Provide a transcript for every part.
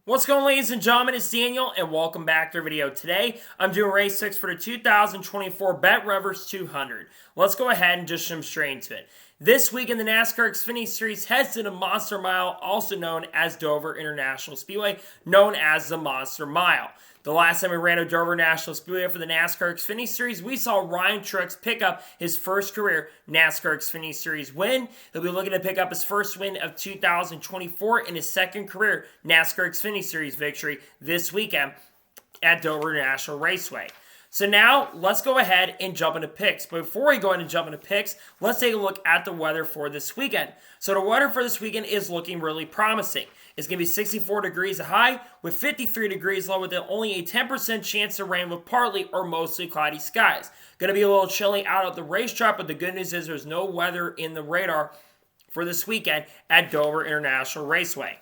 What's going on, ladies and gentlemen? It's Daniel, and welcome back to our video. Today, I'm doing race 6 for the 2024 BetRivers 200. Let's go ahead and just jump straight into it. This week in the NASCAR Xfinity Series heads to the Monster Mile, also known as Dover International Speedway, known as the Monster Mile. The last time we ran at Dover National Speedway for the NASCAR Xfinity Series, we saw Ryan Truex pick up his first career NASCAR Xfinity Series win. He'll be looking to pick up his first win of 2024 and his second career NASCAR Xfinity Series victory this weekend at Dover National Raceway. So now, let's go ahead and jump into picks. But before we go ahead and jump into picks, let's take a look at the weather for this weekend. So the weather for this weekend is looking really promising. It's going to be 64 degrees high with 53 degrees low with only a 10% chance of rain with partly or mostly cloudy skies. Going to be a little chilly out at the racetrack, but the good news is there's no weather in the radar for this weekend at Dover International Raceway.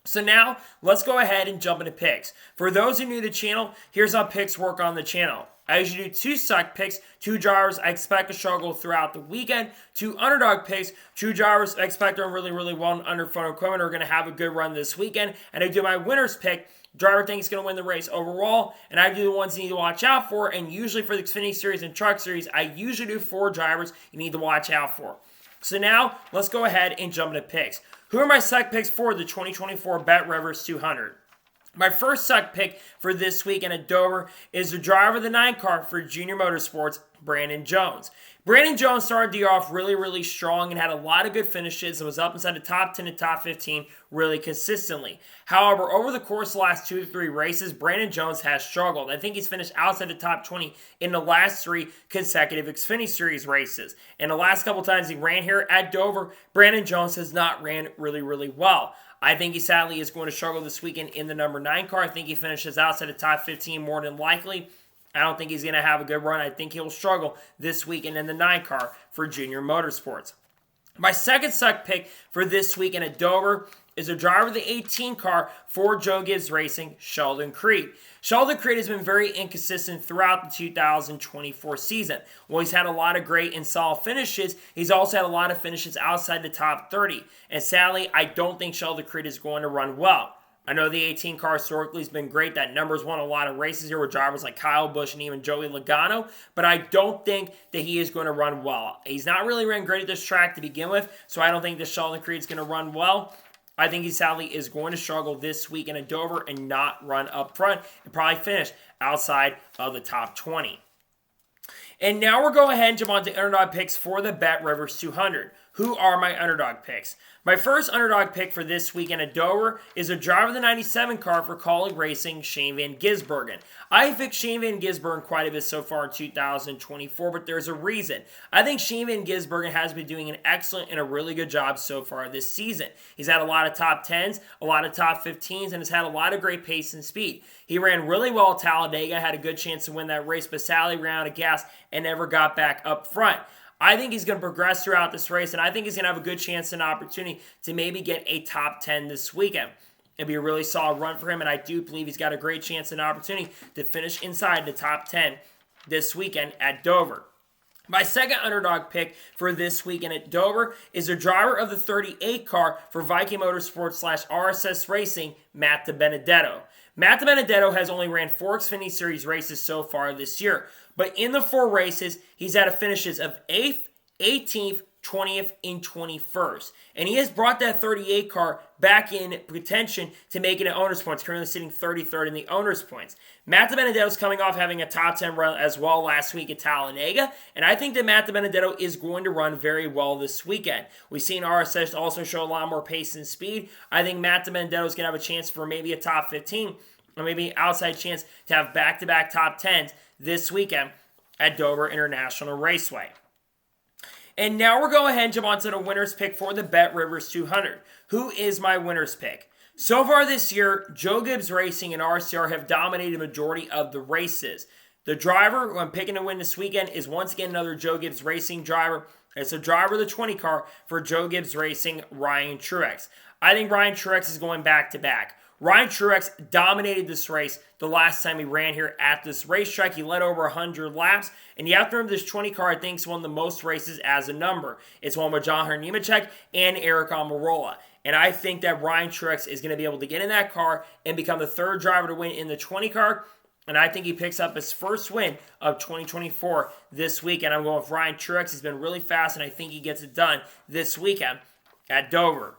So now, let's go ahead and jump into picks. For those who are new to the channel, here's how picks work on the channel. I usually do 2 suck picks, 2 drivers I expect to struggle throughout the weekend, 2 underdog picks, 2 drivers I expect are really well under front equipment are going to have a good run this weekend, and I do my winner's pick, driver thinks going to win the race overall, and I do the ones you need to watch out for, and usually for the Xfinity Series and Truck Series, I usually do 4 drivers you need to watch out for. So now, let's go ahead and jump into picks. Who are my suck picks for the 2024 BetRivers 200? My first suck pick for this weekend at Dover is the driver of the 9 car for Junior Motorsports, Brandon Jones. Brandon Jones started the year off really strong and had a lot of good finishes and was up inside the top 10 and top 15 really consistently. However, over the course of the last 2 to 3 races, Brandon Jones has struggled. I think he's finished outside the top 20 in the last 3 consecutive Xfinity Series races. And the last couple times he ran here at Dover, Brandon Jones has not ran really well. I think he sadly is going to struggle this weekend in the number 9 car. I think he finishes outside the top 15 more than likely. I don't think he's going to have a good run. I think he'll struggle this weekend in the 9 car for Junior Motorsports. My second suck pick for this weekend at Dover is a driver of the 18 car for Joe Gibbs Racing, Sheldon Creed. Sheldon Creed has been very inconsistent throughout the 2024 season. While he's had a lot of great and solid finishes, he's also had a lot of finishes outside the top 30. And sadly, I don't think Sheldon Creed is going to run well. I know the 18 car historically has been great. That number's won a lot of races here with drivers like Kyle Busch and even Joey Logano, but I don't think that he is going to run well. He's not really ran great at this track to begin with, so I don't think that Sheldon Creed is going to run well. I think he sadly is going to struggle this weekend at Dover and not run up front and probably finish outside of the top 20. And now we're going ahead and jump on to underdog picks for the BetRivers 200. Who are my underdog picks? My first underdog pick for this weekend at Dover is a driver of the 97 car for Kaulig Racing, Shane Van Gisbergen. I picked Shane Van Gisbergen quite a bit so far in 2024, but there's a reason. I think Shane Van Gisbergen has been doing an excellent and a really good job so far this season. He's had a lot of top 10s, a lot of top 15s, and has had a lot of great pace and speed. He ran really well at Talladega, had a good chance to win that race, but sadly ran out of gas and never got back up front. I think he's going to progress throughout this race, and I think he's going to have a good chance and opportunity to maybe get a top 10 this weekend. It'd be a really solid run for him, and I do believe he's got a great chance and opportunity to finish inside the top 10 this weekend at Dover. My second underdog pick for this weekend at Dover is the driver of the 38 car for Viking Motorsports / RSS Racing, Matt Benedetto. Matt Benedetto has only ran 4 Xfinity Series races so far this year, but in the 4 races, he's had finishes of 8th, 18th, 20th, and 21st. And he has brought that 38 car back in contention to make it an owner's points, currently sitting 33rd in the owner's points. Matt Benedetto is coming off having a top 10 run as well last week at Talladega, and I think that Matt Benedetto is going to run very well this weekend. We've seen RSS also show a lot more pace and speed. I think Matt Benedetto is going to have a chance for maybe a top 15 or maybe an outside chance to have back-to-back top 10s this weekend at Dover International Raceway. And now we're going ahead and jump on to the winner's pick for the BetRivers 200. Who is my winner's pick? So far this year, Joe Gibbs Racing and RCR have dominated the majority of the races. The driver who I'm picking to win this weekend is once again another Joe Gibbs Racing driver. It's a driver of the 20 car for Joe Gibbs Racing, Ryan Truex. I think Ryan Truex is going back-to-back. Ryan Truex dominated this race the last time he ran here at this racetrack. He led over 100 laps, and you have to remember this 20 car, I think, is one of the most races as a number. It's one with John Nemechek and Eric Almirola. And I think that Ryan Truex is going to be able to get in that car and become the third driver to win in the 20 car. And I think he picks up his first win of 2024 this weekend. I'm going with Ryan Truex. He's been really fast, and I think he gets it done this weekend at Dover.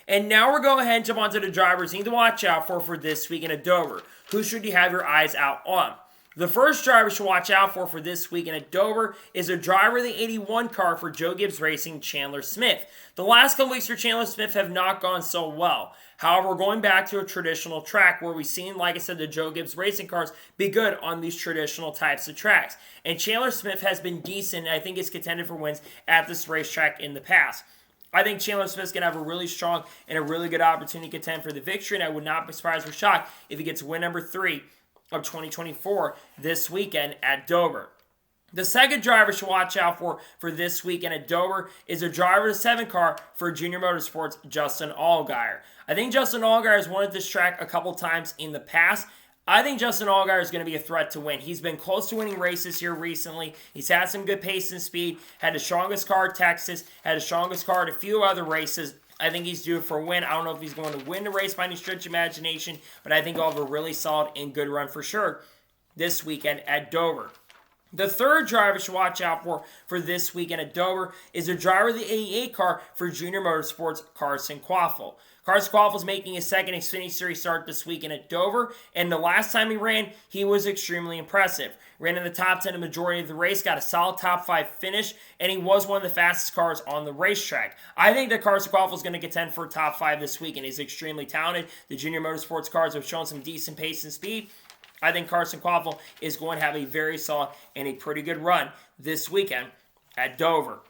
And now we're going ahead and jump onto the drivers you need to watch out for this weekend at Dover. Who should you have your eyes out on? The first driver you should watch out for this weekend at Dover is a driver of the 81 car for Joe Gibbs Racing, Chandler Smith. The last couple weeks for Chandler Smith have not gone so well. However, we're going back to a traditional track where we've seen, like I said, the Joe Gibbs Racing cars be good on these traditional types of tracks. And Chandler Smith has been decent, and I think is contended for wins at this racetrack in the past. I think Chandler Smith's going to have a really strong and a really good opportunity to contend for the victory, and I would not be surprised or shocked if he gets win number 3 of 2024 this weekend at Dover. The second driver to watch out for this weekend at Dover is a driver of the 7 car for Junior Motorsports, Justin Allgaier. I think Justin Allgaier has won at this track a couple times in the past. I think Justin Allgaier is going to be a threat to win. He's been close to winning races here recently. He's had some good pace and speed, had the strongest car at Texas, had the strongest car at a few other races. I think he's due for a win. I don't know if he's going to win the race by any stretch of imagination, but I think he'll have a really solid and good run for sure this weekend at Dover. The third driver you should watch out for this weekend at Dover is a driver of the 88 car for Junior Motorsports, Carson Quaffle. Carson Quaffle is making his second Xfinity Series start this weekend at Dover, and the last time he ran, he was extremely impressive. Ran in the top 10 the majority of the race, got a solid top 5 finish, and he was one of the fastest cars on the racetrack. I think that Carson Quaffle is going to contend for top 5 this weekend. He's extremely talented. The Junior Motorsports cars have shown some decent pace and speed. I think Carson Quaffle is going to have a very solid and a pretty good run this weekend at Dover.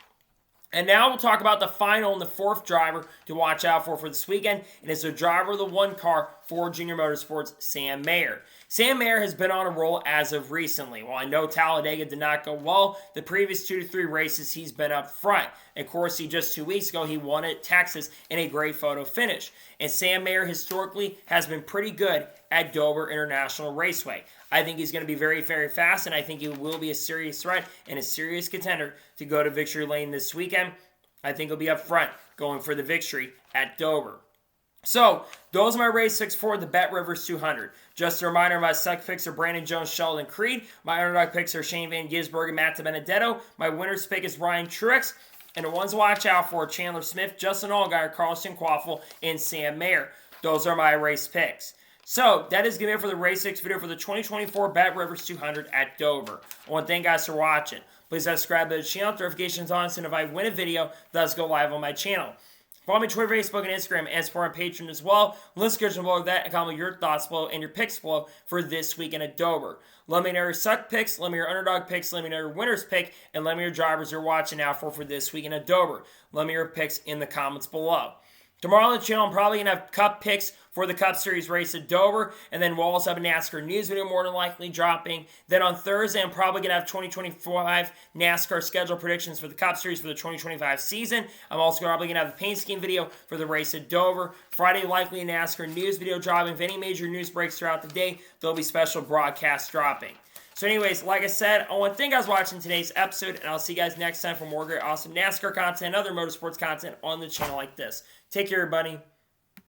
And now we'll talk about the final and the fourth driver to watch out for this weekend. And it's the driver of the 1 car for Junior Motorsports, Sam Mayer. Sam Mayer has been on a roll as of recently. While I know Talladega did not go well, the previous 2 to 3 races he's been up front. And of course, just 2 weeks ago, he won at Texas in a great photo finish. And Sam Mayer historically has been pretty good at Dover International Raceway. I think he's going to be very, very fast, and I think he will be a serious threat and a serious contender to go to victory lane this weekend. I think he'll be up front going for the victory at Dover. So, those are my race picks for the BetRivers 200. Just a reminder, my suck picks are Brandon Jones, Sheldon Creed. My underdog picks are Shane Van Gisbergen and Matt Benedetto. My winner's pick is Ryan Truex. And the ones to watch out for are Chandler Smith, Justin Allgaier, Carson Quaffle, and Sam Mayer. Those are my race picks. So, that is going to be it for the Race 6 video for the 2024 BetRivers 200 at Dover. I want to thank you guys for watching. Please subscribe to the channel, notifications on, so if I win a video, does go live on my channel. Follow me on Twitter, Facebook, and Instagram, and support my Patreon as well. Let's go below that and comment your thoughts below and your picks below for this weekend at Dover. Let me know your suck picks, let me know your underdog picks, let me know your winner's pick, and let me know your drivers you're watching out for this weekend at Dover. Let me know your picks in the comments below. Tomorrow on the channel, I'm probably going to have Cup picks for the Cup Series race at Dover, and then we'll also have a NASCAR news video more than likely dropping. Then on Thursday, I'm probably going to have 2025 NASCAR schedule predictions for the Cup Series for the 2025 season. I'm also probably going to have the paint scheme video for the race at Dover. Friday, likely a NASCAR news video dropping. If any major news breaks throughout the day, there'll be special broadcasts dropping. So anyways, like I said, I want to thank you guys for watching today's episode, and I'll see you guys next time for more great, awesome NASCAR content and other motorsports content on the channel like this. Take care, everybody.